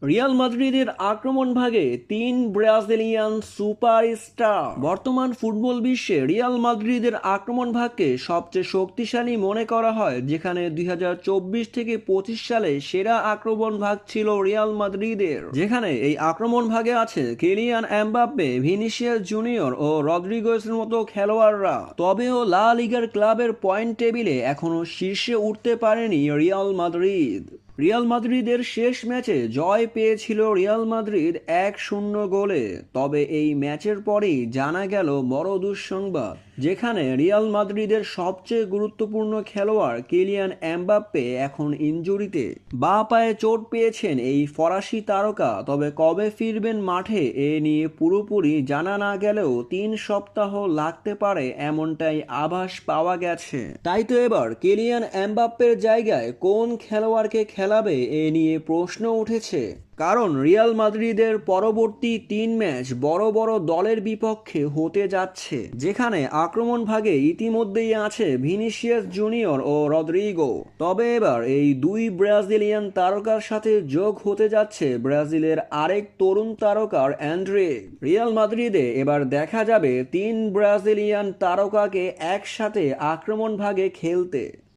Real মাদ্রিদের আক্রমণ ভাগে তিন ব্রাজিলিয়ান সুপারস্টার। বর্তমান ফুটবল বিশ্বে রিয়াল মাদ্রিদের আক্রমণ ভাগকে সবচেয়ে শক্তিশালী মনে করা হয়, যেখানে 2024 থেকে 25 সালে সেরা আক্রমণ ভাগ ছিল রিয়াল মাদ্রিদের। যেখানে এই আক্রমণ ভাগে আছে কিলিয়ান এমবাপ্পে, ভিনিসিয়াস জুনিয়র ও রদ্রিগেজের মতো খেলোয়াড়রা। তবেও লা লিগার ক্লাবের পয়েন্ট টেবিলে এখনো শীর্ষে উঠতে পারেনি রিয়াল মাদ্রিদ। রিয়াল মাদ্রিদের শেষ ম্যাচে জয় পেয়েছিল রিয়াল মাদ্রিদ 1-0 গোলে। তবে এই ম্যাচের পরেই জানা গেল বড় দুঃসংবাদ, যেখানে রিয়াল মাদ্রিদের সবচেয়ে গুরুত্বপূর্ণ খেলোয়াড় কিলিয়ান এমবাপ্পে এখন ইনজুরিতে। বাঁ পায়ে চোট পেয়েছেন এই ফরাসি তারকা। তবে কবে ফিরবেন মাঠে এ নিয়ে পুরোপুরি জানা না গেলেও 3 সপ্তাহ লাগতে পারে এমনটাই আভাস পাওয়া গেছে। তাই তো এবার কিলিয়ান এমবাপ্পের জায়গায় কোন খেলোয়াড়কে খেলাবে এ নিয়ে প্রশ্ন উঠেছে। কারণ রিয়াল মাদ্রিদের পরবর্তী 3 ম্যাচ বড় বড় দলের বিপক্ষে হতে যাচ্ছে, যেখানে আক্রমণ ভাগে ইতিমধ্যেই আছে ভিনিসিয়াস জুনিয়র ও রদ্রিগো। তবে এবার এই দুই ব্রাজিলিয়ান তারকার সাথে যোগ হতে যাচ্ছে ব্রাজিলের আরেক তরুণ তারকার এন্ড্রিক। রিয়াল মাদ্রিদে এবার দেখা যাবে 3 ব্রাজিলিয়ান তারকাকে একসাথে আক্রমণ ভাগে খেলতে।